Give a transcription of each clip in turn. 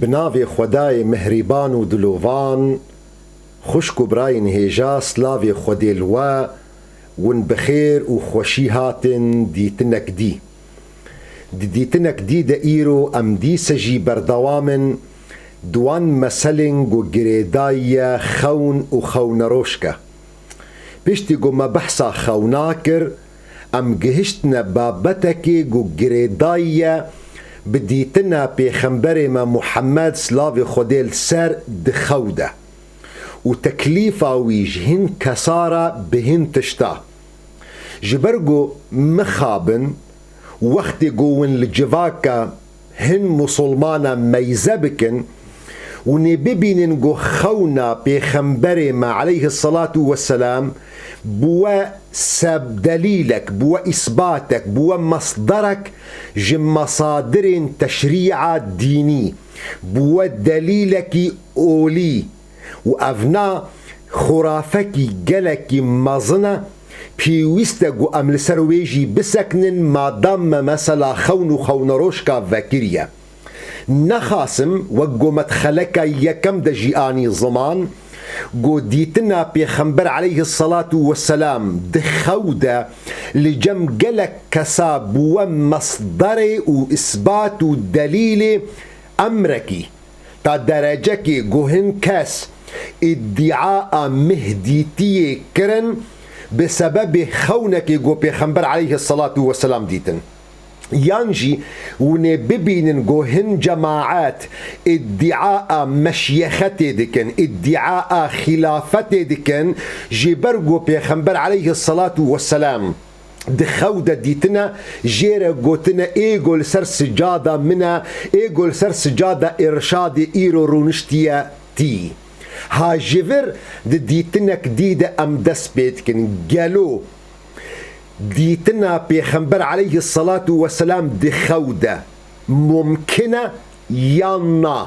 بناوی خدای مهربان و دلوان، خوشک و براین هیجا سلاوی خودی الوا ون بخیر و خوشی هاتن دیتنک دی دیتنک دی دا ایرو ام دی سجی بردوامن دوان مسلنگ و گریدای خون و خونروشکه پشتی گو ما بحثا خوناکر ام گهشتنا بابتکی گو گریدای بدیتنا پیغمبر ما محمد سلاوی خودیل سر دخوده و تکلیفا ویج هن کسارا بهن تشتا جبرگو مخابن وقت گوون لجواکا هن مسلمانا میزه بکن و نببینن گو خونا پیغمبر ما علیه الصلاة والسلام بوا سب دليلك بوا إثباتك بوا مصدرك جم مصادر تشريع ديني بوا دليلك أولي وأفنا خرافك جلك مزنة بيوستقو أمل سرويجي بسكن ما دام مثلا خون روشكا فاكريا نخاسم وقو مدخلك يكم دجياني زمان قو ديتنا بيخنبر عليه الصلاة والسلام دخودة لجم قلق كساب ومصدر وإثبات دليل أمركي تا درجكي قوهن كاس ادعاء مهديتي كرن بسبب خونك قو بيخنبر عليه الصلاة والسلام ديتن يانجي ونببين جوهن جماعات ادعاء مشيختي دكن ادعاء خلافتي دكن جبرجو بيخنبر عليه الصلاة والسلام دخودة ديتنا جيرا قوتنا ايقول سر سجادة منا ايقول سر سجادة ارشاد ايرو رونشتيا تي ها جيفر ديتنا كديدة ام دس بيتكن قالو ديتنا بيخنبر عليه الصلاة والسلام دخودة ممكنة يانا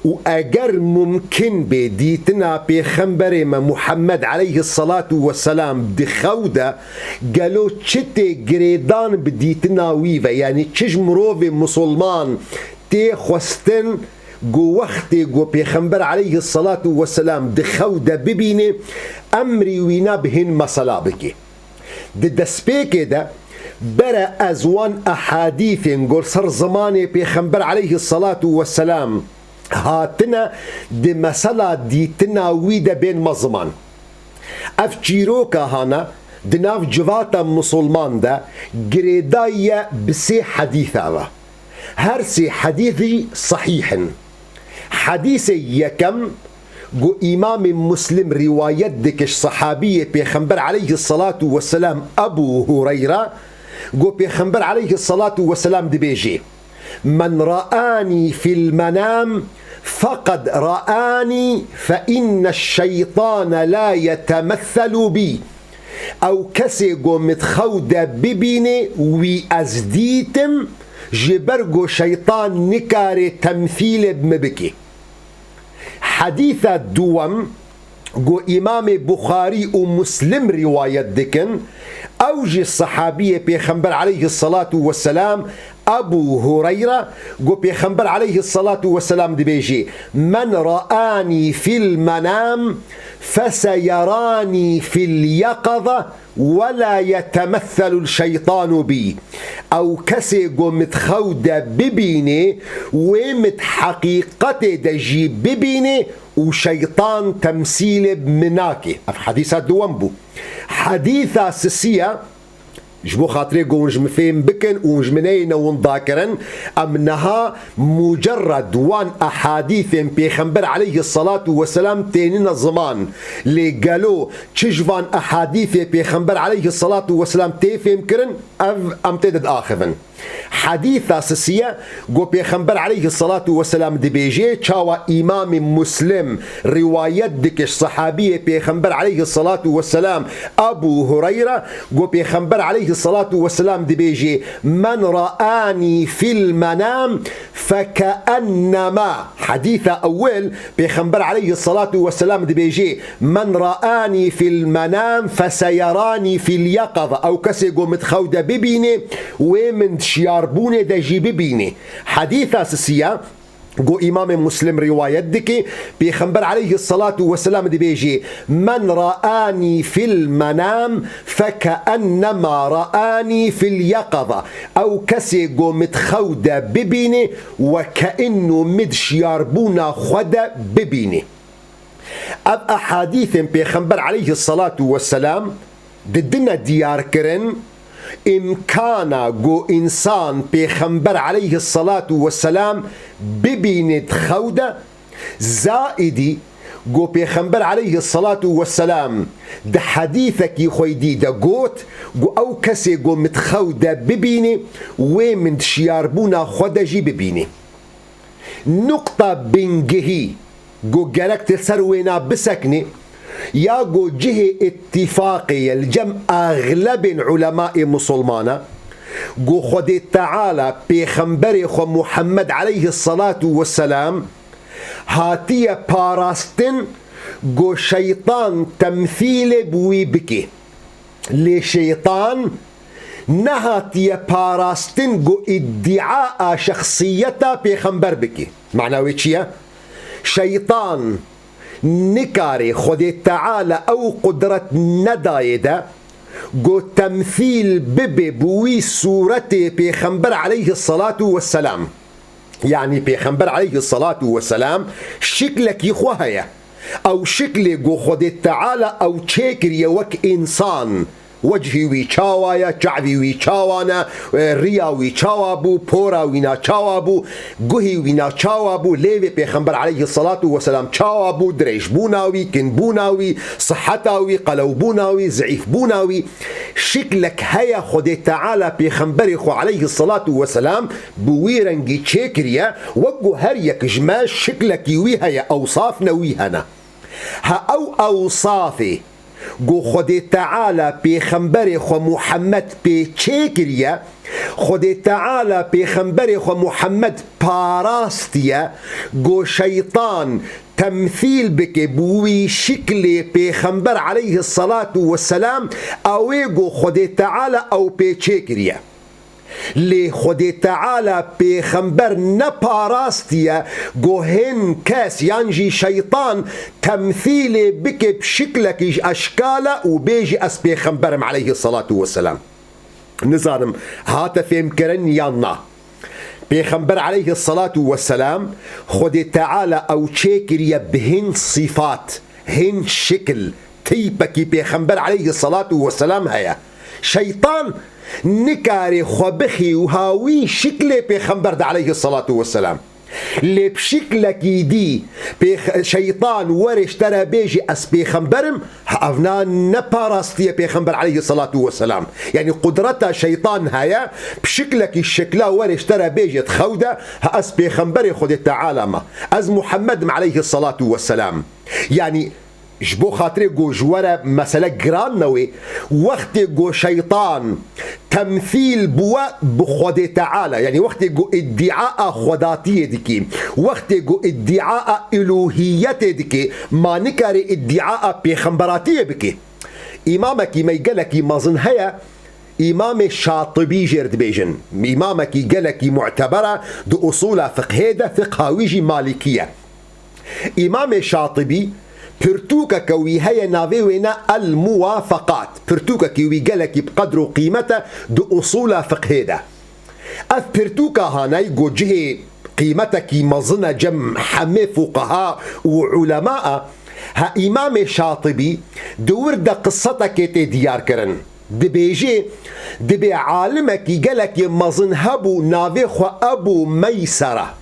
وأجر ممكن بديتنا بيخنبر محمد عليه الصلاة والسلام دخودة قالوا تشتي جريدان بديتنا ويفا يعني تشج مروفي مسلمان تي خستن جو وقتي جو بيخنبر عليه الصلاة والسلام دخودة ببيني أمري وينا بهن مصلابكي دسبيكي ده برا أزوان أحاديث نقول صار زماني بيخنبر عليه الصلاة والسلام هاتنا دي مسألة ديتنا ويدا بين مزمان أفجيروكا هانا دناف جواتا مسلمان ده قريدايا بسي حديثة هر سي حديثي صحيح حديثي يكم جو إمام مسلم رواية دكش صحابية بيخنبر عليه الصلاة والسلام أبو هريرة جو بيخنبر عليه الصلاة والسلام دبيجي من رآني في المنام فقد رآني فإن الشيطان لا يتمثل بي أو كسي جو متخودة ببيني وأزديتم جبرجو شيطان نكاري تمثيل بمبكي حديث الدوام جو إمام بخاري ومسلم رواية دكن أوجي الصحابية بيخنبر عليه الصلاة والسلام أبو هريرة جو بيخنبر عليه الصلاة والسلام دبيجي من رآني في المنام فسيراني في اليقظة ولا يتمثل الشيطان بي أو كسي جو متخودة ببيني ومت حقيقة دجي ببيني وشيطان تمثيل بمناكي في حديث الدوامبو حديثة سسية جبو خاطري قونج مفهم بكن ونج منين ونذاكرن أمنها مجرد وان أحاديث بيخنبر عليه الصلاة والسلام تينين الزمان اللي قالوا تشجفان أحاديث بيخنبر عليه الصلاة والسلام تيفهم كرن أمتدد آخفن حديث أساسية جو بيخنبر عليه الصلاة والسلام دبيجي تشاوى إمام مسلم رواية دكش صحابية بيخنبر عليه الصلاة والسلام أبو هريرة جو بيخنبر عليه الصلاة والسلام دبيجي من رآني في المنام فكأنما حديث أول بيخنبر عليه الصلاة والسلام دبيجي من رآني في المنام فسيراني في اليقظة أو كسيقو متخودة ببيني ومن شياربوني دجي ببيني حديث أساسية جو إمام مسلم رواية دكي بيخنبر عليه الصلاة والسلام دي بيجي من رآني في المنام فكأنما رآني في اليقظة، أو كسي جو متخودة ببيني وكأنه مدشياربونا خودة ببيني. أب أحاديث بيخنبر عليه الصلاة والسلام ددنا ديار كرن إمكانا جو إنسان بيخنبر عليه الصلاة والسلام ببينت خودة زائدي جو بيخنبر عليه الصلاة والسلام ده حديثك يخويدي ده قوت جو أو كسي جو متخودة ببيني ومن شياربونا خودجي ببيني. نقطة بنجهي جو جالك تسروينا بسكني يا جو جهة اتفاقية الجمع أغلب علماء مسلمانة جو خد تعالى بيخنبري خو محمد عليه الصلاة والسلام هاتية باراستن جو شيطان تمثيل بوي بكي لشيطان نهاتية باراستن جو ادعاء شخصيته بيخنبر بكي. معنى ويتشيا شيطان نكاري خد تعالى أو قدرة ندايدة جو تمثيل بوي صورته بيخنبر عليه الصلاة والسلام. يعني بيخنبر عليه الصلاة والسلام شكلك يخوهيا أو شكل جو خد تعالى أو تشيكر يوك إنسان وجهي وي چاوايا شعبي وي چاوانا ريا وي چاوابو پورا وينا چاوابو گوهي وينا چاوابو ليوي پیغمبر عليه الصلاة والسلام چاوابو دريش بوناوي كن بوناوي صحتاوي قلو بوناوي زعيف بوناوي شكلك هيا خد تعالى پیغمبر خو عليه الصلاة والسلام بويرنجي چكريا وقو هريك جماش شكلك يوي هيا أوصاف نويهنا ها أو أوصافي گو خود تعالى پیغمبر خو محمد پی چکریه خود تعالى پیغمبر خو محمد پاراستیه گو شیطان تمثيل بك بوي شكل پیغمبر عليه الصلاة والسلام اويگو خود تعالى او پی چکریه لی خود تعالى پیغمبر نپاراستیه گو هن کس یانجی شیطان تمثیل بک بشکلک اشکاله و بیجی اس پیغمبرم علیه الصلاة والسلام. نزارم هاتا فهم کرن یانا پیغمبر علیه الصلاة والسلام خود تعالى او چکریه بهن صفات هن شکل تیپکی پیغمبر علیه الصلاة والسلام هيا شيطان نكاري خبخي وهاوي شكل بيخنبر عليه الصلاة والسلام اللي بشكلك دي شيطان ورش ترى بيجي اس بيخنبرم هافنا نباراستي بيخنبر عليه الصلاة والسلام. يعني قدرتها شيطان هيا بشكلك الشكلا ورش ترى بيجي تخودة اس بيخنبر خد تعالى ما از محمد عليه الصلاة والسلام. يعني جبو خاطري جو جوارة مسألة جران نوي وقت جو شيطان تمثيل بوا بخود تعالى. يعني وقت جو ادعاء خداتية ديكي وقت جو ادعاء الوهية ديكي ما نكاري ادعاء بيخنبراتية بكي. إمامك ما يقلك مازن هيا إمام شاطبي جرد بيجن إمامك قالك معتبرة دو أصول فقهيدة فقهاويجي مالكية. إمام شاطبي برتوكا كوي هيا نافي وينا الموافقات برتوكا كوي قالك بقدر قيمته دو أصول فقهيدة. أف برتوكا هاناي جو جهي قيمتك مظنة جم حمي فقهاء وعلماء ها إمام شاطبي دور دا قصتك ديار كرن دبيجي دبي عالمك قالك مظن هبو نافي خو أبو ميسرة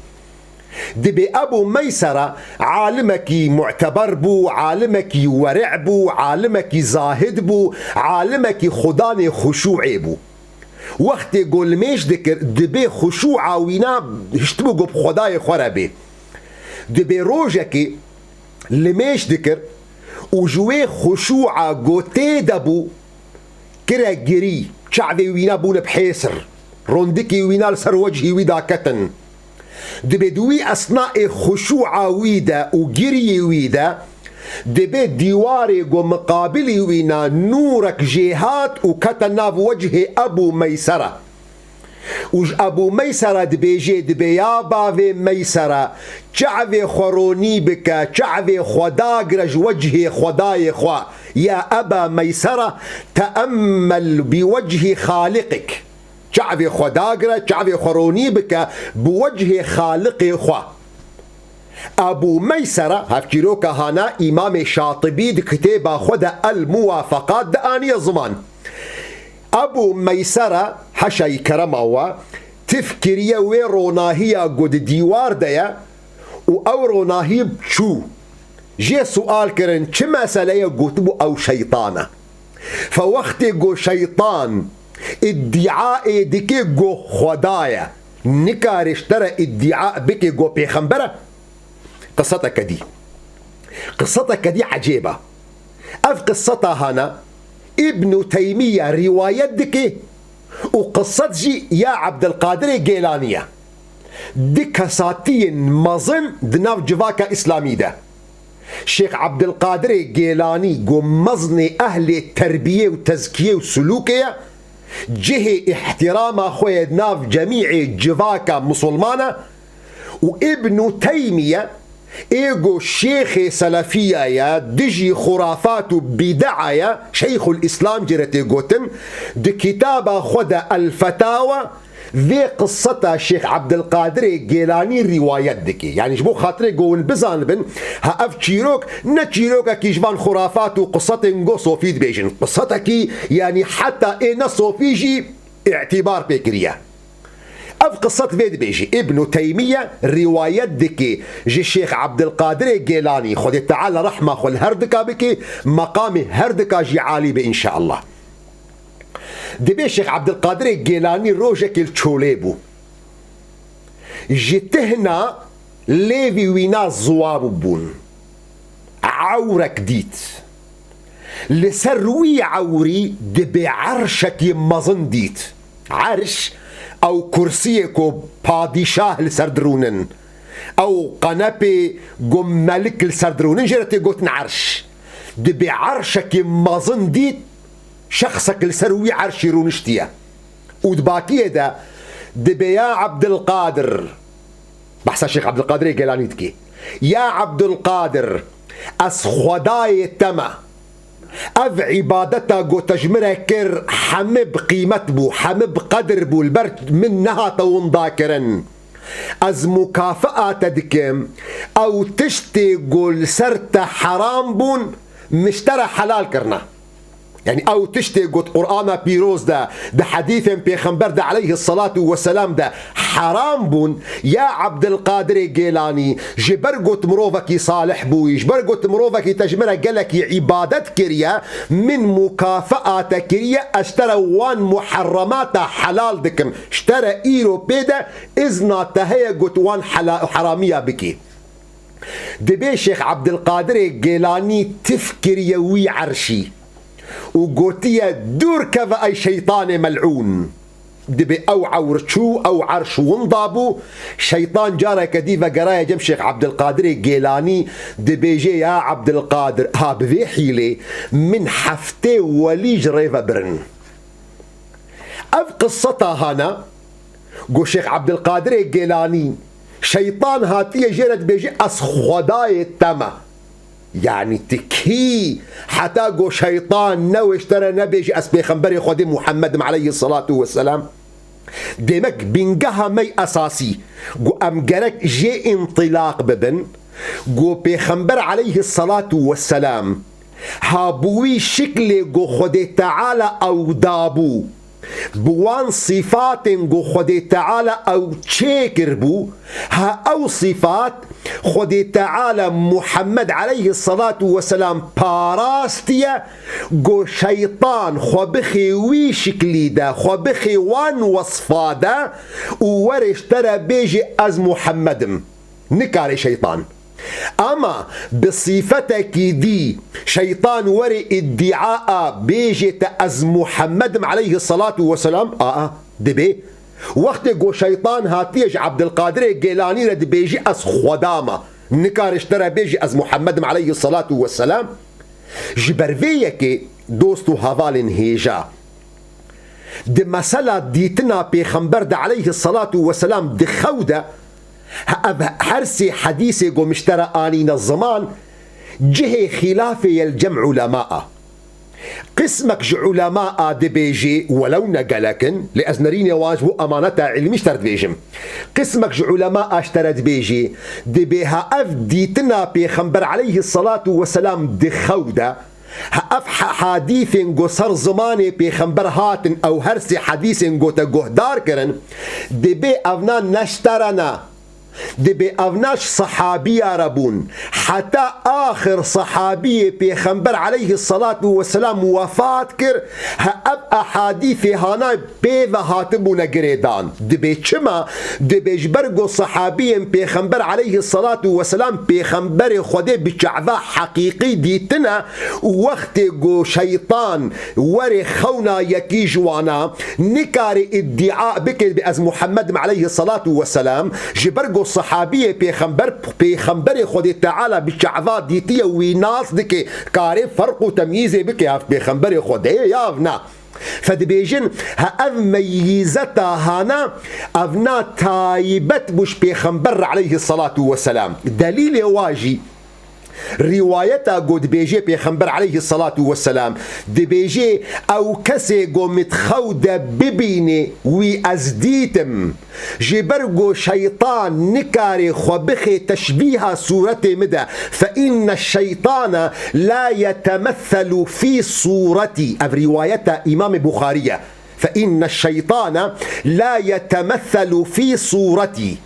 دبي أبو ميسرة عالمك معتبر بو عالمك ورع بو عالمك زاهد بو عالمك خداني خشوعي بو. وقت قول ميش ذكر دبي خشوع وينا هشتبو قب خداي خرابي دبي روجك لميش ذكر وجوي خشوع قوتي دبو كرا جري شعبي وينا بون بحيسر روندكي وينا لسر وجهي ويدا كتن دبي دوي أثناء خشوع ويدا وجري ويدا دبي ديواري قو مقابلي وينا نورك جهات وكتنا بوجه أبو ميسرة وج ابو ميسرة دبيجي دبيا باوي ميسرة چعوي خوروني بك چعوي خداقرج وجه خداي خوا يا ابا ميسرة تأمل بوجه خالقك چعوي خداقرج چعوي خوروني بك بوجه خالق خوا. ابو ميسرة هفجيروك هانا امام شاطبي كتاب خد الموافقات داني الزمان. ابو ميسرة حشاي كرموا تفكريا ويروناهيا قد ديوار ديا او روناهي بشو جي سؤال كرن چه مسألة قوتبو او شيطانة فوقت قو شيطان ادعاء ديكي قو خدايا نكارش ترى ادعاء بكي قو بيخنبرة. قصتك دي عجيبة. اف قصتها هنا ابن تيمية رواية دكي وقصة جي يا عبد القادر جيلانية دكا ساتين مظن دناف جواكا إسلامي ده شيخ عبد القادر جيلاني قم مظن أهل التربية وتزكية وسلوكية جهة احترام أخويا دناف جميع جواكا مسلمانة. وابن تيمية ايجو شيخ سلفية يا دجي خرافات بدعايا شيخ الاسلام جرتي قوتن دي كتابة خد الفتاوى ذي قصتها الشيخ عبد القادر جيلاني روايات دكي يعني جبو خاطري قول بزان بن هاف تشيروك نتشيروك كي جبان خرافات وقصة نقو صوفيد بيجن قصتها كي يعني حتى اينا صوفيجي اعتبار بكريا. اف قصة فيد بيجي ابن تيمية روايات دكي جي الشيخ عبد القادر جيلاني خذ تعالى رحمة خل هردكا بكي مقام هردكا جي عالي بإن شاء الله. دبي الشيخ عبد القادر جيلاني روجك التشوليبو جتهنا ليفي وينا زواب بون عورك ديت لسروي عوري دبي عرشك يمظن ديت عرش او كرسيكو بادشاه لسردرونن او قنابي قم ملك لسردرونن جرتي قوتن عرش دبي عرشك مظن ديت شخصك لسروي عرش رونشتيا ودباكيه ده دبي يا عبد القادر بحث الشيخ عبد القادر جيلاني تكي يا عبد القادر اس خداي تما اف عبادتا قو تجمرها كر حمب قيمت بو حمب قدر بو البرد منها طون ذاكرا از مكافأة تدكم او تشتي قول سرت حرام بون مشترى حلال كرنا يعني او تشتي قلت قرآن بيروز ده حديث بيخنبر ده عليه الصلاة والسلام ده حرام بون يا عبد القادر جيلاني جبر قلت مروفك صالح بوي جبر قلت مروفك تجمرة قالك عبادت كريا من مكافأة كريا اشترى وان محرمات حلال دكم اشترى ايرو بيدا اذنا تهي قلت وان حرامية بكي دبي شيخ عبد القادر جيلاني تفكر يوي عرشي وقوتية دور كذا أي شيطان ملعون دبي أو عورشو أو عرش ونضابو شيطان جارة كديفة قرايا جم شيخ عبد القادر جيلاني دبي جي يا عبد القادر ها بذي حيلي من حفتي ولي جريفة برن أف قصتها هنا قو شيخ عبد القادر جيلاني شيطان هاتية جيرت بيجي أس خداي تما يعني تكهي حتى قو شيطان نو اشترى نبيج اسبي خنبري خدي محمد عليه الصلاة والسلام ديمك بنقها مي اساسي قو امقرك جي انطلاق ببن قو بيخنبر عليه الصلاة والسلام هابوي شكل قو خدي تعالى او دابو بوان صفات قو خدي تعالى او تشيكر بو ها او صفات خدي تعالى محمد عليه الصلاة والسلام باراستيا قو شيطان خبخي وي شكلي دا خبخي وان وصفا دا وورش ترى بيجي از محمد نكاري شيطان اما بصفتك دي شيطان وري ادعاء بيجي از محمد عليه الصلاة والسلام دبي وقت قو شيطان هاتيج عبد القادر جيلاني رد بيجي از خدامة نكار اشترى بيجي از محمد عليه الصلاة والسلام جبرفيك دوستو هفالن هيجا دي مسألة ديتنا بيخنبر دا عليه الصلاة والسلام دي خودة هرسي حديثي قو مشترى آنين الزمان جهي خلافي الجمع علماء قسمك علماء دي بيجي ولو نقلكن لأزنرين يواجبوا أمانة علمي اشترد بيجم قسمك علماء اشترد بيجي دي بيها أفديتنا بيخنبر عليه الصلاة والسلام دي خودة أفحى حديث قو صار زماني بيخنبر هاتن أو هرسي حديث قو تقوه دار كرن دي بي أفنا نشترنا دي بأفناش صحابية ربون حتى آخر صحابي بيخنبر عليه الصلاة والسلام وفاة كر هأب أحاديثي هانا بيذا هاتبونا قريدان دي بيشما دي بيجبرقو صحابي بيخنبر عليه الصلاة والسلام بيخنبر خده بشعذا حقيقي ديتنا وقت قو شيطان وري خونا يكي جوانا نكاري ادعاء بكر بأز محمد عليه الصلاة والسلام جبرقو الصحابية بيخنبر خود تعالى بالشعذات ديتية ويناس دكي كاري فرق وتمييزي بكي بيخنبر خود يافنا فدي بيجن هأذ ميزتا هانا أفنا تايبت بش بيخنبر عليه الصلاة والسلام دليل واجي روايتا قد بيجي بيخنبر عليه الصلاة والسلام دي بيجي أو كسي قو متخودة ببيني ويأزديتم جبرقو شيطان نكاري خبخي تشبيها صورة مدى فإن الشيطان لا يتمثل في صورتي أف روايتا إمام بخارية فإن الشيطان لا يتمثل في صورتي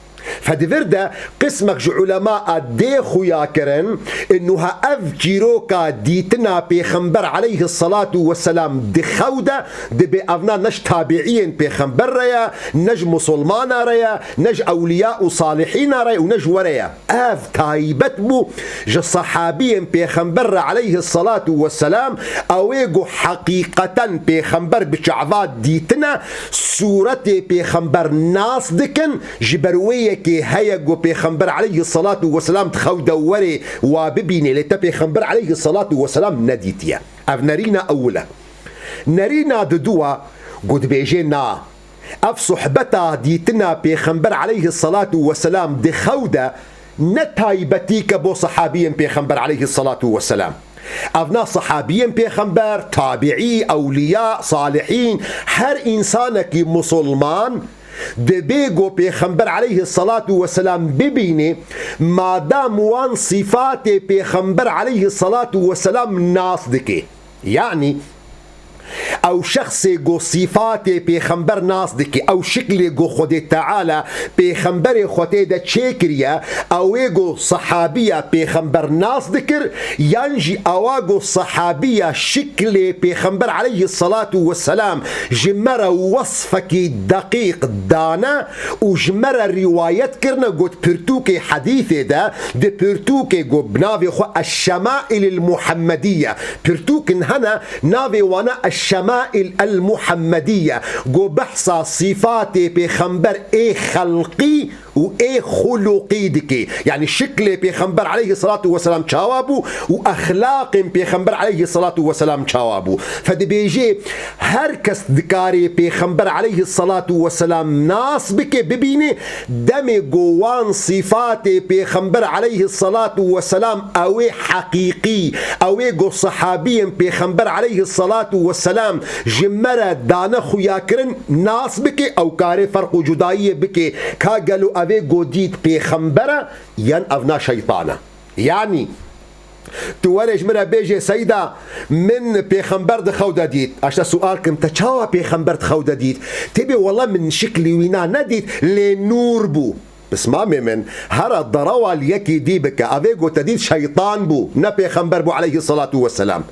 فدفردا قسمك علماء ديخو ياكرن انه افجيروكا ديتنا بيخنبر عليه الصلاة والسلام دخودة دي بأفنا نج تابعين بيخنبر ريا نج مسلمان ريا نج اولياء صالحين ريا ونج وريا اف تايبت بو جو صحابي بيخنبر عليه الصلاة والسلام اويقو حقيقة بيخنبر بشعبات ديتنا سورة بيخنبر ناس دكن جبروية كي هيا بيخنبر عليه الصلاة والسلام تخودة وري وببيني لتا بيخنبر عليه الصلاة والسلام نديتيا اف نرينا اولا نرينا ددوا قد بيجينا اف صحبتا ديتنا بيخنبر عليه الصلاة والسلام دي خودة نتايبتيك بو صحابيا بيخنبر عليه الصلاة والسلام أفنا صحابيين بيخنبر تابعي أولياء صالحين هر إنسانك مسلمان دبيغو بيخنبر عليه الصلاة والسلام ببيني ما دام وان صفات بيخنبر عليه الصلاة والسلام ناس دكي يعني او شخصي جو صفاتي بيخنبر ناس دكي او شكلي جو خود تعالى بيخنبر خودي دا تشيكريا او يجو صحابية بيخنبر ناس ذكر ينجي اواجو صحابية شكلي بيخنبر عليه الصلاة والسلام جمرة وصفك دقيق دانا وجمرة روايات كرنا قد بيرتوكي حديثي دا دي بيرتوكي جو بنافي خو الشمائل المحمدية بيرتوكن هنا نافي وانا الشمائل المحمدية جو بحث صفاتي بيخنبر ايه خلقي وايه خلقي دكي يعني شكل بيخنبر عليه الصلاة والسلام شوابو واخلاق بيخنبر عليه الصلاة والسلام شوابو فدي بيجي هركس ذكاري بيخنبر عليه الصلاة والسلام ناس بك ببيني دمي جوان صفاتي بيخنبر عليه الصلاة والسلام اوي حقيقي اوي جو صحابي بيخنبر عليه الصلاة والسلام جمرة دانا خياكرن ناس بك او كاري فرق جدائي بك كاقلو اوي قديد بيخنبرة ين افنا شيطانا يعني تورج مرة بيجي سيدة من بيخنبر دخودة ديت اشتا سؤالكم تشاوى بيخنبر دخودة ديت تبي والله من شكلي وينا نديت لنور بو بس ما من هرا الضروى اليكي دي بك افيغو تديد شيطان بو نبي خنبر بو عليه الصلاة والسلام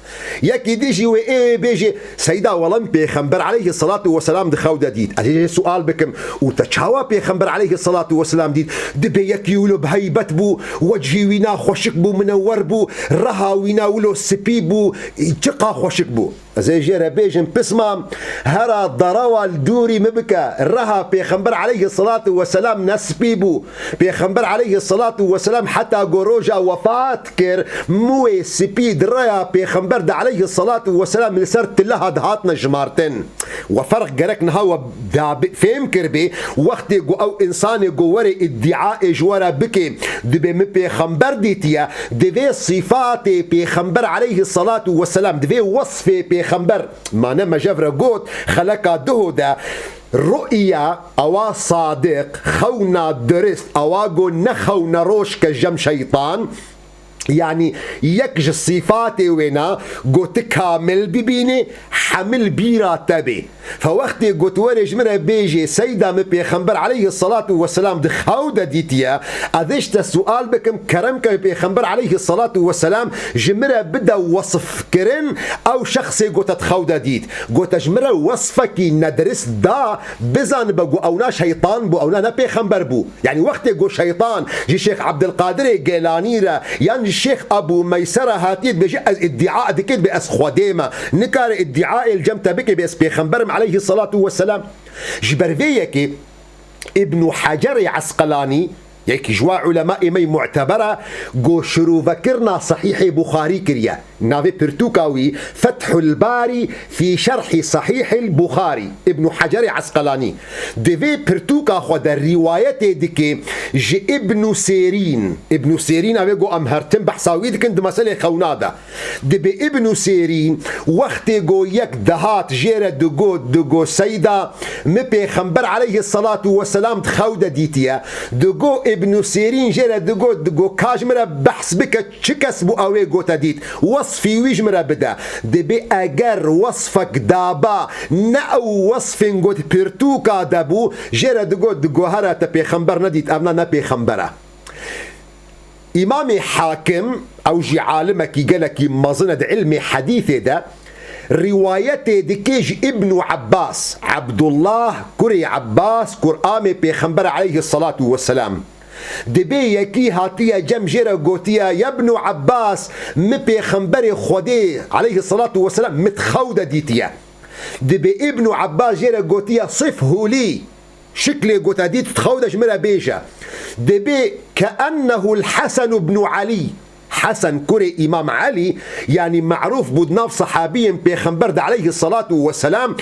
يكي ديجي وايه بيجي سيدا والله بيخنبر عليه الصلاة والسلام دخودة ديد هذا سؤال بكم وتشاوى بيخنبر عليه الصلاة والسلام ديد دبي يكي ولو بهيبت بو وجهي وينا خوشك بو منور بو رها وينا ولو سبي بو تقا خوشك بو زي جيرا بيجن بسمام هرا ضروا الدوري مبكى رها بيخنبر عليه الصلاة والسلام نسبيبو بيخنبر عليه الصلاة والسلام حتى قروجا وفات كر موي سبيد ريا بيخنبر عليه الصلاة والسلام لسرت لها دهاتنا جمارتن وفرق جرك نهاو فهم كربي وقت جو او انسان جو وري ادعاء جوارا بكي دبي بيخنبر ديتيا دبي صفات بيخنبر عليه الصلاة والسلام دبي وصف بيخنبر ما نما جفرة قوت خلقا دهودا رؤيا أو صادق خونا درست أواغو نخونا روش كجم شيطان يعني يكج الصفات وينا قوت كامل ببيني حمل بيرا تبي فوقت قوت ورج مرة بيجي سيدة مبيخنبر عليه الصلاة والسلام دخاودة ديتيا أذيشت السؤال بكم كرمك مبيخنبر عليه الصلاة والسلام جمرة بدا وصف كرن أو شخصي قوت تخاودة ديت قوت جمرة وصفك ندرس دا بزان بقو أونا شيطان بو أونا نبيخنبر بو يعني وقت قو شيطان جي شيخ عبد القادر جيلاني يعني الشيخ أبو ميسرة هاتيت بيجي ادعاء دكيت بأس خديمة نكار ادعاء الجمتة بكي بأس بيخنبرم عليه الصلاة والسلام جبرفيك ابن حجر عسقلاني يكي جوا علماء مي معتبرة جو شروع فكرنا صحيح بخاري كريا نافي برتوكاوي فتح الباري في شرح صحيح البخاري ابن حجر عسقلاني دفي برتوكا خود الرواية ديكي جي ابن سيرين اوي جو امهرتن بحثاوي ديكن دي مسألة خونادا دبي ابن سيرين وقت جو يك دهات جيرة دقو سيدة مبي خنبر عليه الصلاة والسلام تخودة ديتيا دقو ابن سيرين جيرا دقو كاجمرا بحث بك چكس بو اوي قو تديت وصفي ويجمرا بدا دبي اگر وصفك دابا نأو وصف قوت بيرتوكا دابو جيرا دقو هرا تبي خنبر نديت ابنا نبي خنبرا امام حاكم او جي عالمك قالك مظنة علمي حديثي ده روايته دكيج ابن عباس عبد الله كري عباس قرآن بيخنبر عليه الصلاة والسلام دبي يكي هاتيا جم جيرا قوتيا يا ابن عباس مبيخنبر خودي عليه الصلاة والسلام متخودة ديتيا دبي ابن عباس جيرا قوتيا صفه لي شكلي قوتا ديت تخودة جمرا بيجا دبي كأنه الحسن بن علي حسن كري إمام علي يعني معروف بدناف صحابي بيخنبر عليه الصلاة والسلام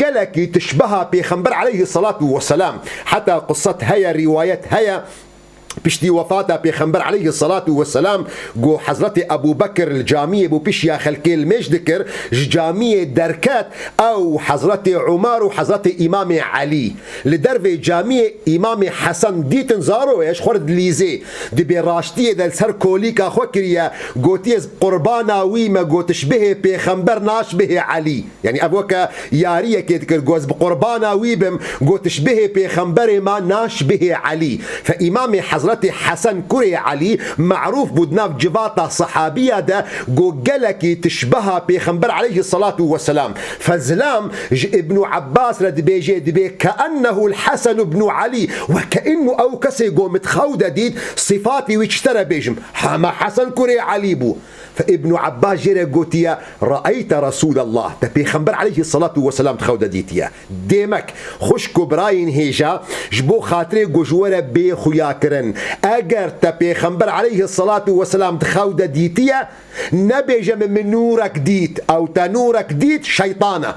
قلك تشبهها بيخنبر عليه الصلاة والسلام حتى قصة هيا رواية هيا بشتي وفاته بيخنبر عليه الصلاة والسلام جو حضرت أبو بكر الجامية بو بيش يا خلكي الميش ذكر جامية دركات أو حضرت عمر وحضرت إمام علي لدرفة جامية إمام حسن دي تنزارو إيش خورد ليزي دي براشتية دل سر كوليكا خوكريا قوتيز قربانا ويما قو تشبه بيخنبر ناشبه علي يعني أبوك يارية كيتكر قوز بقربانا ويبم قو تشبه بيخنبر ما ناشبه علي فإمام حضرت حسن كري علي معروف بدناف جفاتا صحابية ده قلك تشبهها بيخنبر عليه الصلاة والسلام فزلام ابن عباس رد بيجي دبي كأنه الحسن بن علي وكأنه أو كسي متخودة ديد صفاتي ويشترى بيجم حما حسن كري علي بو فابن عباس جيرا قوتيا رأيت رسول الله تبي خنبر عليه الصلاة والسلام تخودة ديتيا ديمك خوش كبراين هيجا جبو خاطري قجورة بي خياكرن اگر تبي خنبر عليه الصلاة والسلام تخودة ديتيا نبيجا من نورك ديت او تنورك ديت شيطانة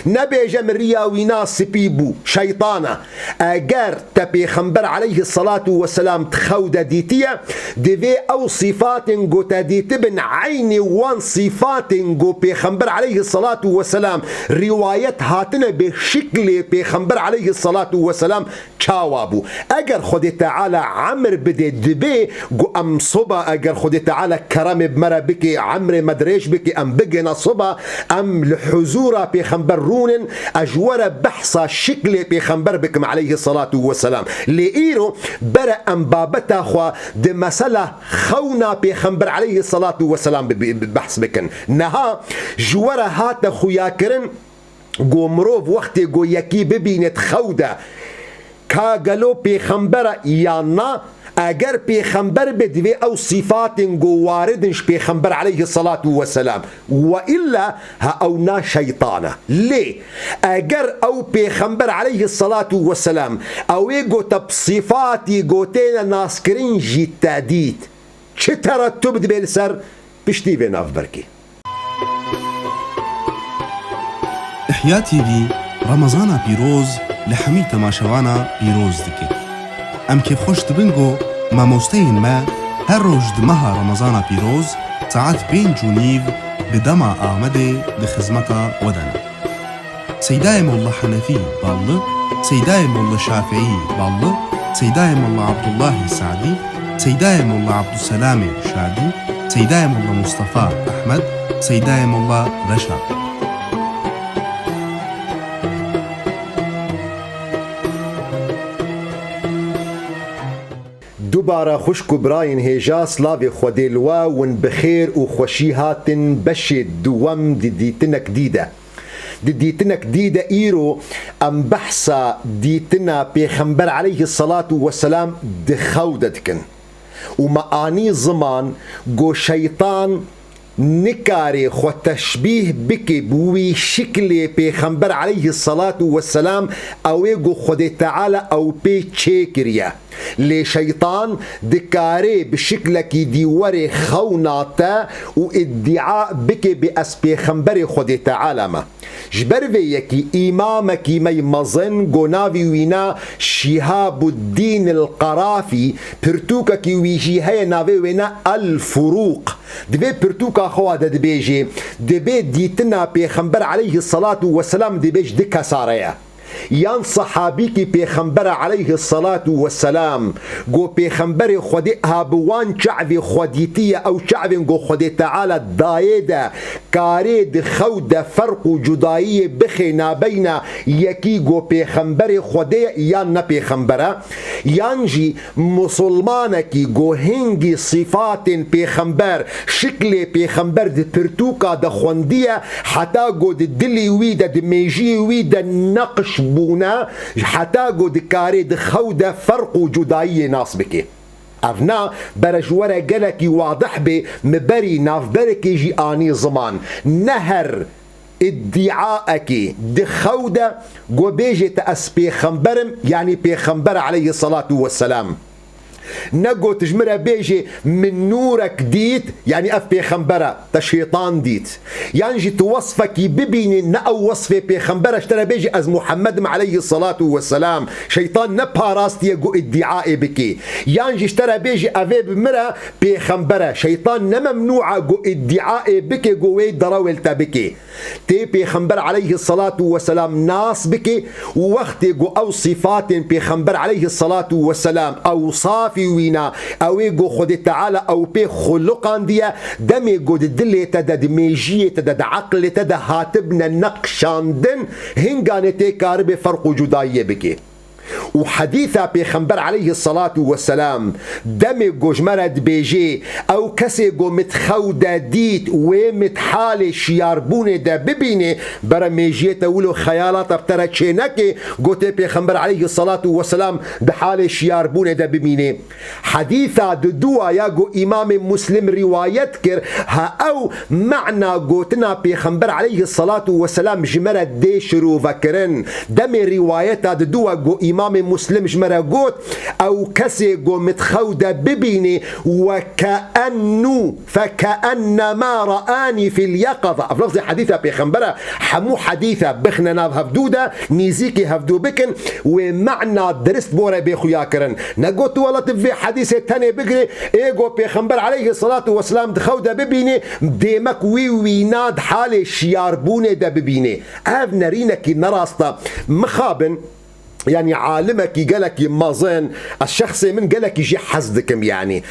نبيجا من رياوينا سبيبو شيطانة اگر تبي خنبر عليه الصلاة والسلام تخودة ديتيا دي او صفات قو تديت بن عيني وان صفات قو بيخنبر عليه الصلاة والسلام رواية هاتنا بشكل بيخنبر عليه الصلاة والسلام كاوابو اگر خد تعالى عمر بدي دبي قو ام صبا اگر خد تعالى كرم بمرا بكي عمر مدريش بكي ام بقنا صبا ام لحزورة بيخنبر رونن اجورة بحصة شكل بيخنبر بكم عليه الصلاة والسلام لإيرو برا ام بابتا خوا دي مسألة خونا بيخنبر عليه الصلاة والسلام بحث بكن نها جورة هات خوياكرن قو مروف وقت قو يكي ببينت خودة كاغلو بيخنبر يانا اگر پیغمبر بدوی او صفات گو واردنش پیغمبر علیه الصلاة والسلام وإلا ها او نا شیطانه ليه اگر او پیغمبر علیه الصلاة والسلام او گو تب صفاتی گوتین ناسکرین جی تادید چه ترتب دبی لسر پشتی به ناف برکی. إحياء تي في رمضان بيروز لحمي تماشوانا بيروز دكي ام كيف خوش تبنگو ما موستين ما هر روج دمها رمضان بيروز ساعات بين جونيف بدما آمده بخزمتا ودنا سيداي مولا حنفي بالله سيداي مولا شافعي بالله سيداي مولا عبد الله السعدي سيداي مولا عبد السلام شادي سيداي مولا مصطفى أحمد سيداي مولا رشا. دوباره خوشک و براین هیجا سلاوی خودیلوا ون بخیر و خوشی هاتن بشید دوام دیتنک دیده دیتنک دیده ایرو ام بحثا دیتنا پیغمبر علیه الصلاة والسلام دخودت کن و معانی زمان گو شیطان نکاری خو تشبیه بکی بوی شکل پیغمبر علیه الصلاة والسلام اوی گو خود تعالی او پی چه کریه لی شیطان دکاری بشکلکی دیور خوناتا و ادعاء بکی بی اس پیغمبر خود تعالی ما جبر ویکی امامکی می مزن گناوی وینا شهاب الدین القرافی پرتوکا کی ویجی های ناوی وینا الفروق دبی پرتوکا خوا دبیجی دبی دیتنا پیغمبر علیه الصلاة والسلام دبیج دکا ساریا یان صحابی کی پیغمبر علیه الصلاة والسلام گو پیغمبر خودی هابوان چعوی خودیتی او چعوی گو خودی تعالی دایده کاری دخود فرق و جدایی بخینا بین یکی گو پیغمبر خودی یان نا پیغمبره یان جی مسلمان کی گو هنگی صفات پیغمبر شکل پیغمبر د پرتوکا د خوندیه حتا گو د دلی وی د میجی وی د نقش بونا حتى قد كاري دخودة فرق وجدائي ناس بكي افنا برجورة قلكي واضح بي مبري ناف بركي جي آني زمان نهر ادعاءك دخودة قو بيجي تأس بيخمبرم يعني بيخمبر عليه الصلاة والسلام نقو تجمرها بيجي من نورك ديت يعني اف بيخمبرة تشيطان ديت يعني جي توصفك ببيني نأو وصفه بيخمبرة اشترى بيجي از محمد عليه الصلاة والسلام شيطان نبها راستي يقو ادعائي بكي يعني جي اشترى بيجي افي بمرة بيخمبرة شيطان نممنوع قو ادعائي بكي قو ويد دراولتا بكي تي بيخمبر عليه الصلاة والسلام ناس بكي ووقت قو او صفات بيخمبر عليه الصلاة والسلام اوصاف وینا اوی گو خود تعالی او پی خلقان دیا دمی گو دلی تد میجی تد عقل تد هاتبنا نقشاندن هنگانه تی کار به فرق و جدایی بکی وحديثة بيخمبر عليه الصلاة والسلام دمي جوج مرد بيجي أو كسي جو متخودة ديت ومتحالي شياربون دا ببيني برا ميجيتا ولو خيالات ابترى تشينكي قوتي بيخمبر عليه الصلاة والسلام بحالي شياربون دا ببيني حديثة دوا ياغو إمام مسلم رواية كر ها أو معنى قوتنا بيخمبر عليه الصلاة والسلام جمرد دي شرو فكرن دمي رواية دوا جو إمام مسلم جمرة قوت أو كسي قو متخودة ببيني وكأنه فكأنما رآني في اليقظة أفلغزي حديثة بيخنبرة حمو حديثة بخنا ناب هفدودة نيزيكي هفدو بكن ومعنى درست بورا بيخو ياكرن نقوت ولا تبفي حديثة تاني بقري إيقو بيخنبر عليه الصلاة والسلام دخودة ببيني ديمك ويناد حالي شياربوني دا ببيني أف نرينكي نراستا مخابن يعني عالمك قالك مازن الشخص من قالك يجي حزدكم يعني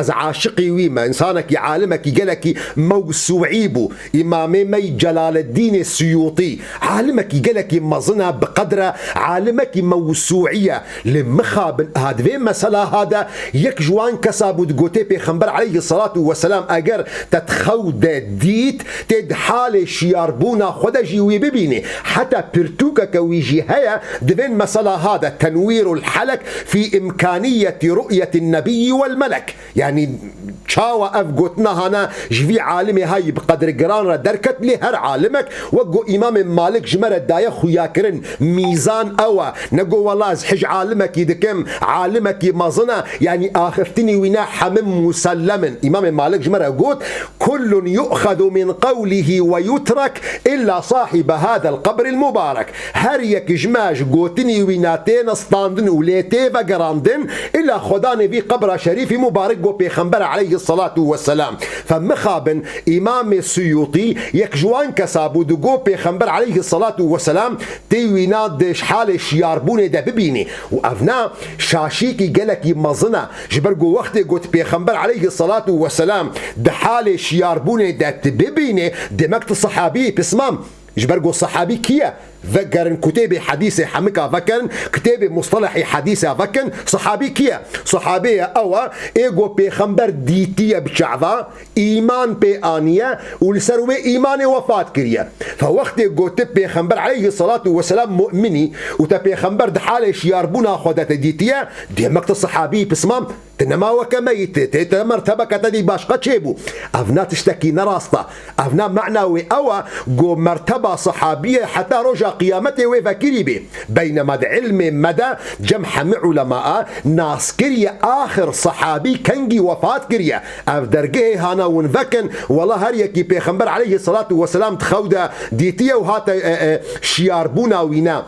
از عاشقي ويما انسانك عالمك قالك موسوعي بو امامي مي جلال الدين السيوطي عالمك قالك مازنها بقدره عالمك موسوعيه لمخابن هذا في مسألة هذا يك جوان كسابو دقوتي بيخنبر عليه الصلاة والسلام اگر تتخود ديت تد حال شياربونا خدا جيوي ببيني حتى برتوكا كويجي هيا دفين مسألة حصل هذا تنوير الحلك في إمكانية رؤية النبي والملك. يعني شاوة أفقوتنا هنا جفي عالمي هاي بقدر قران دركت لهر عالمك وقو إمام مالك جمر الدايا خياكرن ميزان أوا نقو والله زحج عالمك يدكم عالمك مظنة يعني آخرتني ونا حمم مسلم. إمام مالك جمر قوت كل يؤخذ من قوله ويترك إلا صاحب هذا القبر المبارك. هر يك جماج قوتني ويناتين استاندن وليتي وقراندن إلا خداني في قبر شريف مبارك وبيخنبر عليه الصلاة والسلام. فمخابن إمام السيوطي يكجوان كسابو دقو بيخنبر عليه الصلاة والسلام تيوينات دش حال شياربون ده ببيني وأفنا شاشيكي قالك يمظنا جبرقو وقت قوت بيخنبر عليه الصلاة والسلام ده حال شياربون ده ببيني دمكت الصحابي بسمام جبرقو الصحابي كيا فكرن كتاب حديث حمكا فكرن كتاب مصطلح حديث فكرن صحابي كيا صحابي أوا إيجو بيخنبر ديتيا بشعفا إيمان بآنية ولسروي إيمان وفات كريا. فوقت قوت بيخنبر عليه الصلاة والسلام مؤمني وتبيخنبر دحالة شياربونا خودت ديتيا دي مكت الصحابي بسمام تنما وكميت تيتا مرتبة كتدي باشقة تشيبو أفنا تشتكي نراستا أفنا معنوي أوا قو مرتبة صحابية حتى رجع قيامته وفكري به. بينما علم مدى جمع علماء ناس كريا آخر صحابي كنجي وفات كريا أفدرقه هانا ونفكن والله هريكي بيخنبر عليه الصلاة والسلام تخودا ديتيا وهاتا شياربونا وينا.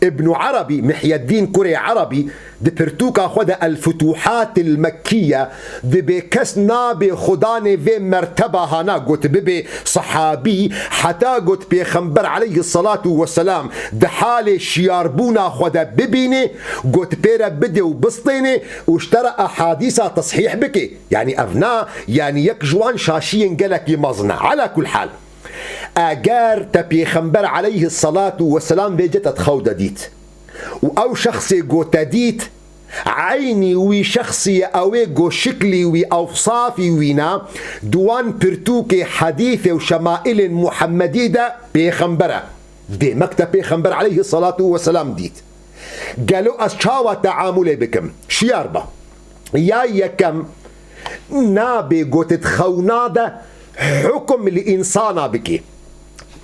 ابن عربي محي الدين كوري عربي دي برتوكا خدا الفتوحات المكية دي بكسنا بخداني في مرتبة هانا قلت ببي صحابي حتى قلت بيخنبر عليه الصلاة والسلام دي حالي شياربونا خدا ببيني قلت بيرا بدي وبسطيني واشترى أحاديثة تصحيح بكي. يعني أفنا يعني يكجوان شاشين قلك يمزنا. على كل حال اگر تبيخنبر عليه الصلاة والسلام بيجت تخود ديت او شخصي جو تديت عيني وي شخصي اوي جو شكلي وي اوصافي وينا دوان برتوكي حديث وشمائل محمدي دا بيخنبرة دي مكتب بيخنبر عليه الصلاة والسلام ديت قالوا أشاوة تعاملي بكم شياربا يا يكم نابي جو تتخونادا حكم الإنسان بكي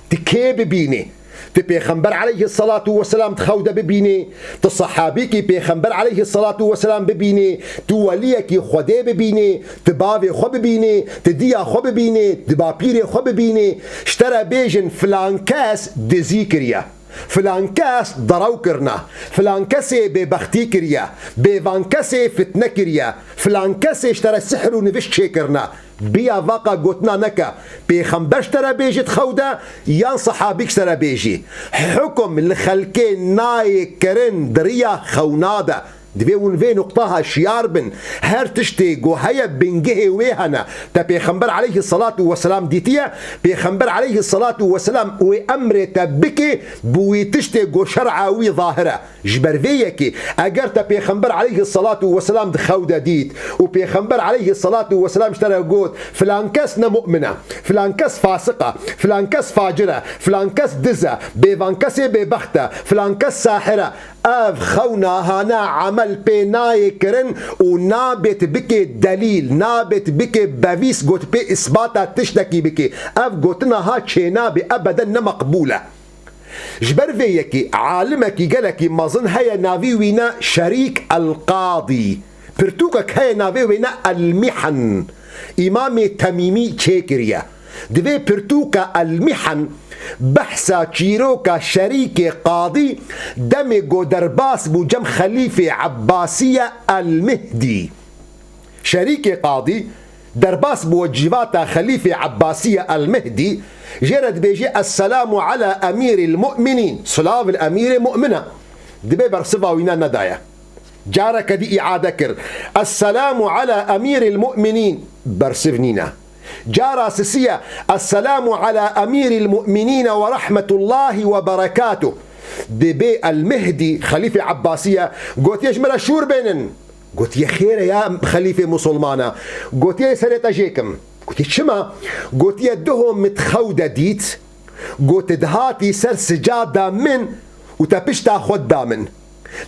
تكيب بيني تبيخنبر عليه الصلاة والسلام تخود ببيني تصحابيكي بيخنبر عليه الصلاة والسلام ببيني توليكي خدي ببيني تبابي خو ببيني تديا خو ببيني تبابيري خو ببيني اشترى بيجن فلان كاس دزيكريا فلان كاس ضرو كرنا فلان كاسي ببختي كريا بفان كاسي فتنة كريا فلان كاسي اشترى السحر ونفش شكرنا بيا فاقا قوتنا نكا بيخنبرش ترى بيجي تخودا يان صحابيك ترى بيجي حكم الخلكين ناي كرن دريا خونادا دبيون في نقطها شياربن هر تشتي جو هيا بنجه ويهنا تبيخنبر عليه الصلاة والسلام ديتيا بيخنبر عليه الصلاة والسلام وأمر تبكي بوي تشتي جو شرعاوي ظاهرة جبر فيكي أجر تبيخنبر عليه الصلاة والسلام دخودة ديت وبيخنبر عليه الصلاة والسلام اشترى قوت فلان كسنا مؤمنة فلان كس فاسقة فلان كس فاجرة فلان كس دزة بيفان كسي ببختة فلان كس ساحرة اف خونا هانا عمل بيناي كرن ونابت بكي دليل نابت بكي بافيس قوت بي اثباتا تشتكي بكي اف قوتنا ها تشينا ابدا مقبولة جبر فيكي عالمك قالك مظن هيا نافي وينا شريك القاضي برتوكك هيا نافي وينا المحن امامي تميمي تشيكريا دفي برتوكا المحن بحثا تشيروكا شريك قاضي دمجو درباس بوجم خليفة عباسية المهدي شريك قاضي درباس بوجباتا خليفة عباسية المهدي جرد بيجي السلام على أمير المؤمنين صلاف الأمير مؤمنة دبي برصفا وينا ندايا جارك دي إعادة كر السلام على أمير المؤمنين برصفنينا جارة سسية السلام على أمير المؤمنين ورحمة الله وبركاته دبي المهدي خليفة عباسية قلت يجمل الشور بينن قلت يا خير يا خليفة مسلمانة قلت يا سريت أجيكم قلت شما قلت يدهم متخودة ديت قلت دهاتي سر سجادة من وتبشتا خود دامن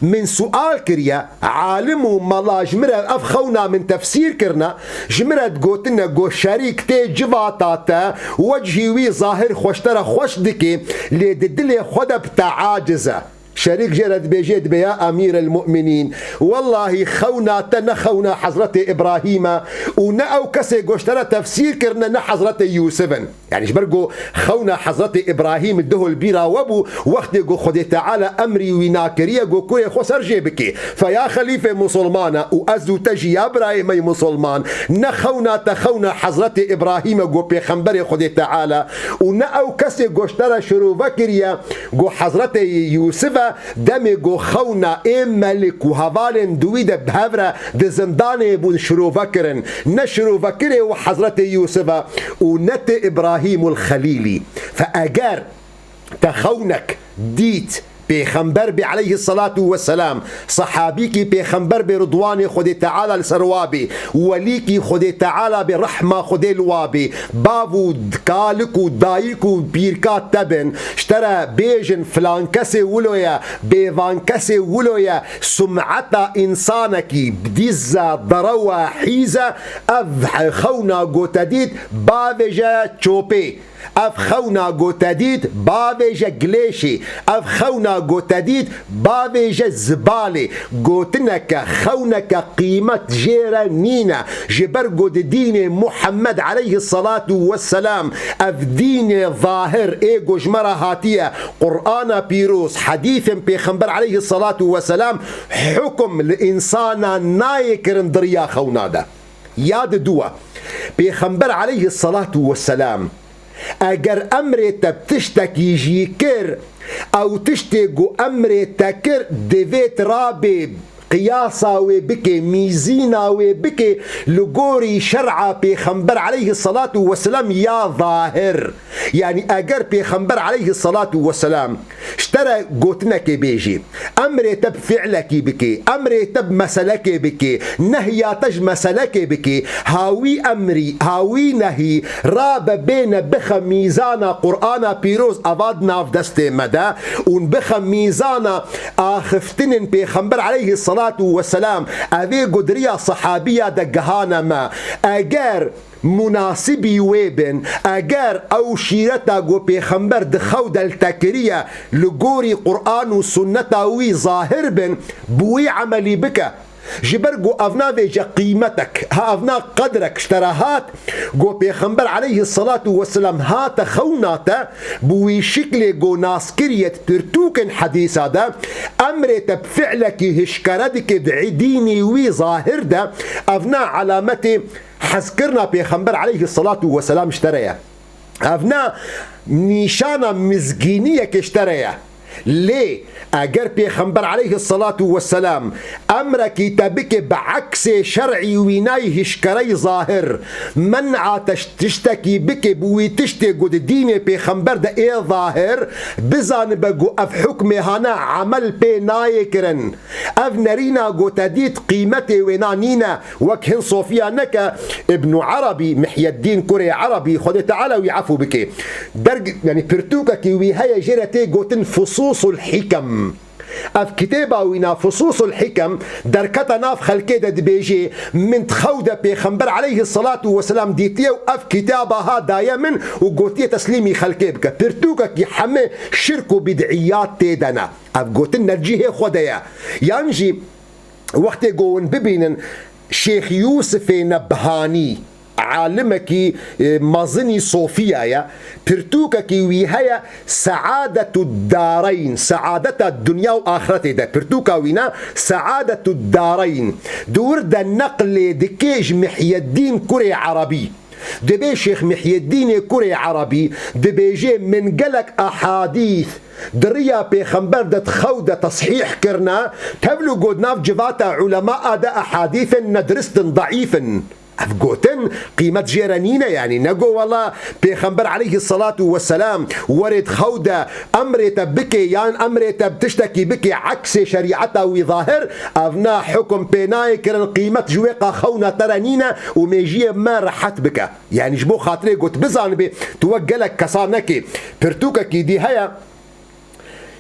من سؤال كريا عالم وملا جمرة أفخونا من تفسير كرنا جمرة قوتنا قو شريك تي جباتاتا وجهي وي ظاهر خوشترا خوش دكي لددلي خدا بتعاجزة شريك جرد بيجيد بيا أمير المؤمنين والله خونا تنخونا حضرة إبراهيم ونأو كسي قوشترا تفسير كرنا نحضرة يوسف يعني جبرقو خونا حضرة إبراهيم الدهو البيرا وابو وقت قو خدي تعالى أمري وناكرية قو كوي خسر جيبكي فيا خليفة مسلمانة وأزو تجي يا إبراهيم مسلمان نخونا تخونا حضرة إبراهيم قو بيخنبري خدي تعالى ونأو كسي قوشترا شروفا كريا قو حضرة يوسف دمي قو خونا ملك وهفالن دويدة بهفرة دي زنداني بون شروع فكرن نشرو فكري وحضرة يوسف ونت إبراهيم الخليلي فأجار تخونك ديت پیغمبر بی علیه الصلاة والسلام صحابی کی پیغمبر بی رضوان خود تعالی لسروابی ولی کی خود تعالی بی رحمه خود الوابی بابو کالکو دایکو بیرکات تبن اشترى بیجن فلان کسی ولویا بیوان کسی ولویا سمعتا انسانکی بدیزا دروا حیزا اف خونا گوتدید باوجا چوپی اف خونا گوتدید باوجا گلیشی اف خونا گوتدید باوجا زبالی گوتنک خونک قیمت جیرا نینا جبر گود دین محمد علیه الصلاة والسلام اف دین ظاهر ایگو جمرا هاتیه قرآن پیروس حدیث پیغمبر علیه الصلاة والسلام حکم الانسان نایکرن دریا خونا ده یاد دوا پیغمبر علیه الصلاة والسلام اگر امر تبتشتكي جيكر او تشتيقو امر تكر ديفيت رابي قياسا وبكي ميزينا وبكي لغوري شرع بيخنبر عليه الصلاة والسلام يا ظاهر يعني اگر بيخنبر عليه الصلاة والسلام اشترى قوتنك بيجي امر تب فعلك بكي امر تب مسلك بكي نهي تج مسلك بكي هاوي امري هاوي نهي راب بين بخ ميزانا قرآن بيروز افادنا في دست مدى ونبخ ميزانا اخفتن بيخنبر عليه الصلاة والسلام اوی قدرية صحابية دقهانا ما اگر مناسبي ويبن اگر او شيرتا قو بيخنبر دخو دالتاكرية لقوري قرآن وسنتا وي ظاهر بن بوي عملي بك جبرقو افنا فيجا قيمتك ها افنا قدرك اشتراهات قو بيخنبر عليه الصلاة والسلام هات خوناتا بوي شكل قو ناسكرية ترتوكن حديثا دا امرت بفعلك هشكردك دعيديني وي ظاهر دا افنا علامتي حذكرنا بيخنبر عليه الصلاة والسلام اشتريا افنا نيشانا مزقينية كاشتريا ليه اگر پیغمبر علیه الصلاة والسلام امرکی تبک بعکس شرعی وینای هشکری ظاهر منع تشتکی بک بوی تشتی قد دین پیغمبر ده ای ظاهر بزان بگو اف حکم هانا عمل پی نای کرن اف نرینا قو تدید قیمت وینانینا وکهن صوفیا نکا ابن عربی محی الدین کره عربی خود تعالی ویعفو بک درگ يعني پرتوکا کی وی هیا جرتی قوتن فصوص الحكم اف كتابة وينا فصوص الحكم دركتا ناف خلقيدة دبيجي من تخودة بيخنبر عليه الصلاة والسلام ديتيو اف كتابها دايما وقوتية تسليمي خلقيبك برتوكا كي حمي شركو بدعيات تيدنا اف قوتن نرجيه خوديا ينجي وقت قوون ببينن شيخ يوسف نبهاني عالمك مازني صوفيا برتوكك ويهيا سعادة الدارين سعادة الدنيا وآخرته ده برتوكا وينا سعادة الدارين دور ده النقل دكيج محي الدين كوري عربي دبي شيخ محي الدين كوري عربي دبيجي من قلق أحاديث دريا بيخنبر ده خودة تصحيح كرنا تبلو قدنا في جفاتا علماء ده أحاديث ندرست ضعيفا أفقوتن قيمة جيرانينا يعني نقو والله بيخنبر عليه الصلاة والسلام ورد خودة أمرت بكي يعني أمرت بتشتكي بكي عكس شريعتها وظاهر أفنا حكم بيناي كرن قيمة جويقة خونا ترانينا وميجي ما رحت بك يعني جبو خاطري قلت بزان بي توقلك كسانكي برتوككي دي هيا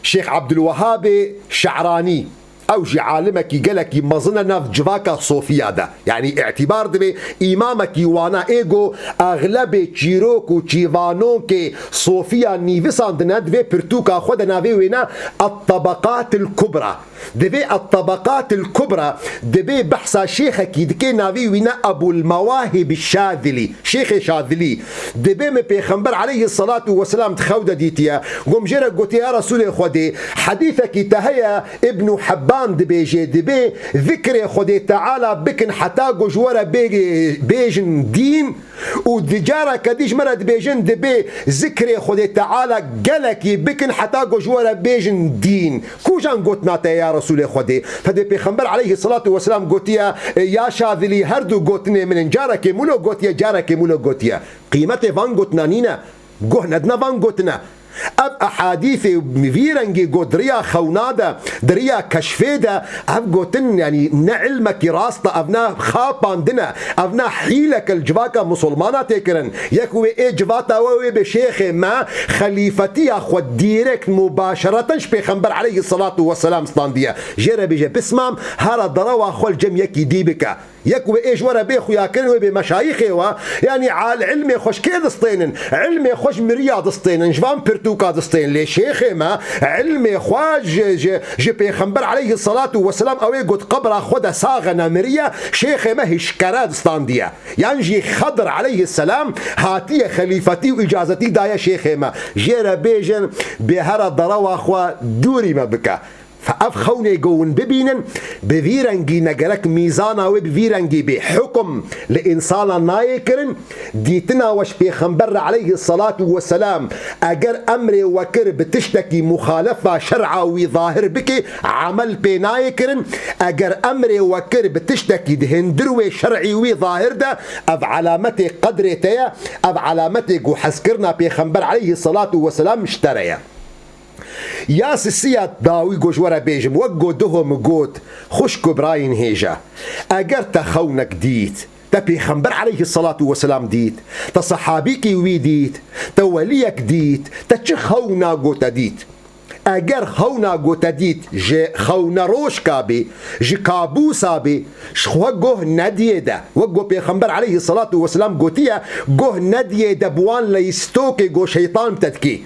شيخ عبد الوهاب شعراني او جي عالمك قالك مظنه ناف جواكا صوفيا ده، يعني اعتبار دبي امامك وانا ايجو اغلب تشيروك وتشيفانون كي صوفيا نيفسان دنادفي برتوكا خود نافي وينا الطبقات الكبرى. دبي الطبقات الكبرى دبي بحثا شيخك يدكي نافي وينا ابو المواهب الشاذلي، شيخ شاذلي دبي من بيخنبر عليه الصلاه والسلام تخوده ديتيا قوم جرى قلت يا رسول خدي حديثك تهيا ابن حبان دبيجي دبي ذكر خدي تعالى بكن حتى جوارا بيجن دين ودجارة كديش مرد بيجن دبي ذكر خدي تعالى قالك بكن حتى جوارا بيجن دين كوجان قلتنا يا رسول خدي فدي بيخنبر عليه الصلاة والسلام قلت يا شاذلي هردو قلتني من جارك مولو قلت يا جارك مولو قلت يا قيمتي فان قلتنا نينا قهندنا فان قلتنا اب احاديث مفيرنجي قدريا خونادا دريا كشفيدا اب قوتن يعني نعلمك راستا ابنا خاباندنا ابنا حيلك الجواكا مسلمانا تكرن يكوي اي جواتا وي بشيخ ما خليفتي اخد ديريكت مباشرة بيخنبر عليه الصلاة والسلام ستانديا جيرا بيجي بسمام هارا ضروا خول جم يكي ديبكا يكوي ايش ورا بيخو ياكلوا بمشايخي يعني عال علمي خوش كيد سطينن علمي خوش مرياض سطينن جوان برتوكا دسطين لي شيخي ما علمي خواج جي بيخنبر عليه الصلاة والسلام اوي قد قبر خدا ساغنا مريا شيخي ما هشكرا دستانديا يعني جي خضر عليه السلام هاتي خليفتي واجازتي دايا شيخي ما جيرا بيجن بهرا ضروا اخوا دوري ما بكا فاف خوني قون ببينن بفيرنجي نجرك ميزانا وبفيرنجي بحكم لإنسان نايكرن ديتنا وش بيخنبر عليه الصلاة والسلام أجر أمري وكر بتشتكي مخالفة شرعة ظاهر بك عمل بنايكرن أجر أمري وكر بتشتكي دهندروي شرعي وظاهر ده أب علامتي قدرتي أب علامتي جو حسكرنا بيخنبر عليه الصلاة والسلام اشتريا يا سيات داوي جوش ورا بيجم وقو دهم قوت خشكو براين هيجا اگر تخونك ديت تبيخنبر عليه الصلاة والسلام ديت تصحابيك وي ديت توليك ديت تشخونا قوت ديت اگر خونا قوت ديت جي خونا روش كابي جي كابوسا بي شخوه نديه ده وقو بيخنبر عليه الصلاة والسلام قوتيا قوه نديه ده بوان ليستوكي قو شيطان بتدكي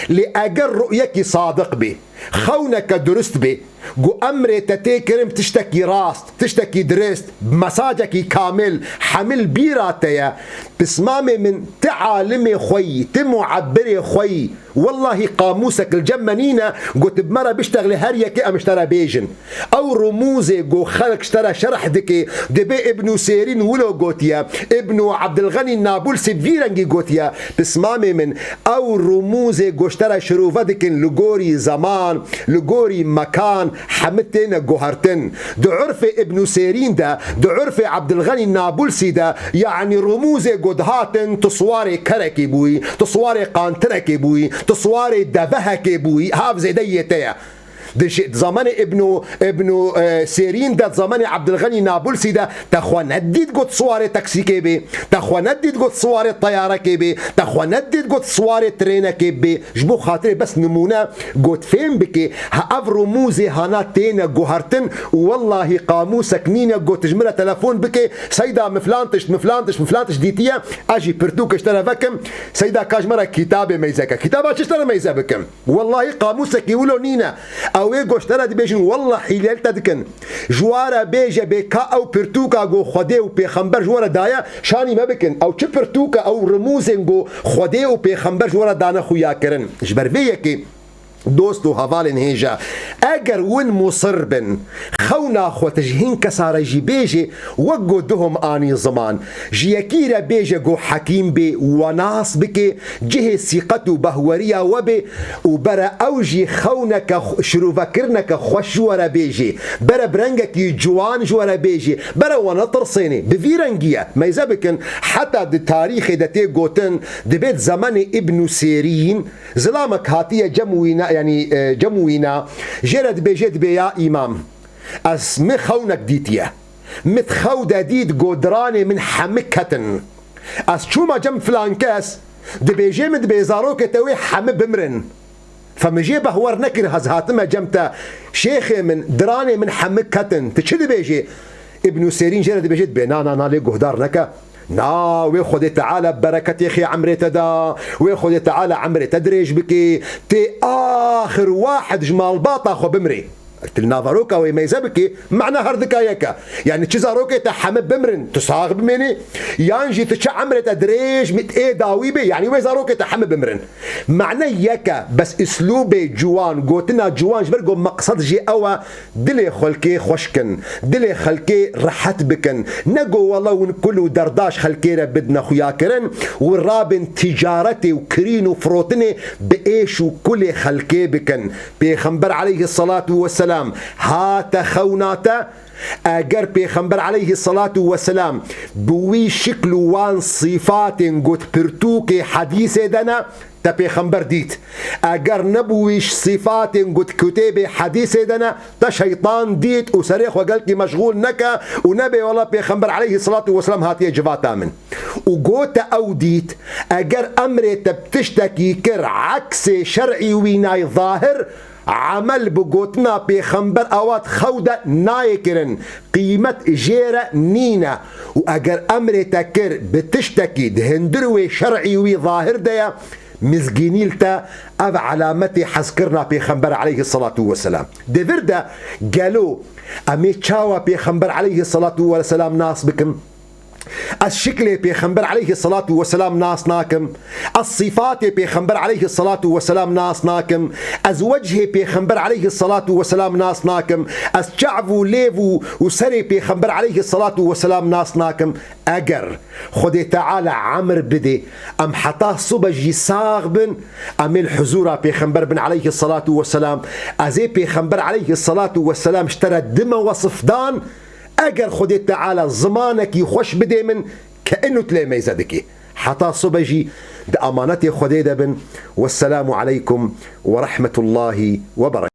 لأجر رؤيك صادق به خونك درست به قو أمري تتكرم تشتكي راست تشتكي درست مساجك كامل حمل بيراتيا بسمامي من تعالمي خوي تمعبري خوي والله قاموسك الجمنينة قلت بمرة بيشتغل هريك ام اشترى بيجن او رموزي قو خلق اشترى شرح دكي دبي ابن سيرين ولو قوتيا ابن عبد الغني النابلسي فيرنجي قوتيا بسمامي من او رموزي قو اشترى شروفة دكن لقوري زمان لقوري مكان حمتين قهرتن دو عرف ابن سيرين ده دو عرف عبد الغني النابلسي ده يعني رموزي قد هاتن تصواري كركي بوي تصواري قانتركي بوي تصواري دبهك بوي هاف زي ديتيا زمان ابن سيرين ده زمان عبد الغني نابلسي ده تخوى نديد قد صواري تاكسي كيبي تخوى نديد قد صواري الطيارة كيبي تخوى نديد قد صواري ترينا كيبي جبو خاطري بس نمونة قد فين بكي هاف رموزي هانا تينا قهرتن والله قاموسك نينا قد تجمرة تلفون بكي سيدا مفلانتش ديتيا اجي برتوك اشترى بكم سيدا كاجمرة كتابة ميزاكا كتابة اشترى ميزا بكم والله قاموسك يقولوا نينا اوه گوشتره دی بیشن والله حیلیل تدکن جواره بیجه بکا او پرتوکا گو خوده و پیخمبر جواره دایا شانی ما بکن او چه پرتوکا او رموزن گو خوده و پیخمبر جواره دانا خویا کرن جبرویه که دوستو هفالن هيجا اگر ون مصربن خونا خو تجهين كسار جي بيجي وقو دهم اني زمان جيكيرا بيجي جو حكيم بي وناس بك جه ثقته بهوريا وبي وبرا اوجي خونك شروفكرنك خوش ورا بيجي برا برنجك جوان جورا بيجي برا ونطر صيني بفيرنجيا ما يزبكن حتى التاريخ دتي قوتن دبيت زمان ابن سيرين زلامك هاتيه جموينا يعني جموينا جرد بيجد بيا إمام أس مخونك ديتيا متخودة ديت قدراني من حمكتن أس شو ما جم فلان كاس دبيجي مد بيزاروك توي حم بمرن فمجيبه ور نكر هزهاتما جمتا شيخي من دراني من حمكتن تشد بيجي ابن سيرين جرد بيجد بينا لي قهدار نكا ويخذ تعالى بركة يخي عمري تدا ويخذ تعالى عمري تدريج بكي تي آخر واحد جمال باطا خو بمري قلت لنا ضروكا ويميزة بكي معنى هردكا يكا يعني تشزاروكي تحمد بمرن تصاغ بميني يانجي تشع عمري تدريج مت ايه داوي بي يعني ويزاروكي تحمد بمرن معنى يكا بس اسلوبي جوان قوتنا جوان جبرقو مقصد جي اوا دلي خلكي خوشكن دلي خلكي رحت بكن نقو والله ونكلو درداش خلكي بدنا خياكرن والرابن تجارتي وكرين وفروتني بايش وكل خلكي بكن بيخنبر عليه الصلاة والسلام هات خوناتا اگر پیغمبر علیه الصلاة والسلام بوی شکل وان صفات قد پرتوک حدیث دنا تا پیغمبر دید اگر نبویش صفات قد کتب حدیث دنا تا شیطان دید و سریخ و قلت مشغول نکا و نبی والله پیغمبر علیه الصلاة والسلام هاتی جواتا من و قوت او دید اگر امر تبتشتکی کر عکس شرعی وینای ظاهر عمل بقوتنا بيخنبر اوات خودة نايكرن قيمة جيرة نينا واگر امر تكر بتشتكي دهندروي شرعي وي ظاهر ديا مزجينيلتا اب علامتي حسكرنا بيخنبر عليه الصلاة والسلام دفردا قالوا امي تشاوا بيخنبر عليه الصلاة والسلام ناس بكم الشكل بيخنبر عليه الصلاة والسلام ناس ناكم الصفات بيخنبر عليه الصلاة والسلام ناس ناكم وجهه بيخنبر عليه الصلاة والسلام ناس ناكم شعبو ليفو وسري بيخنبر عليه الصلاة والسلام ناس ناكم اگر خدي تعالى عمر بدي ام حتاه صبجي صاغبن ام الحزورة بيخنبر بن عليه الصلاة والسلام ازي بيخنبر عليه الصلاة والسلام اشترى الدم وصفدان اگر خودت تعالى زمانك يخش بدي من كأنه تلامي زدكي حتى صبجي دا امانتي خدي دبن والسلام عليكم ورحمة الله وبركاته.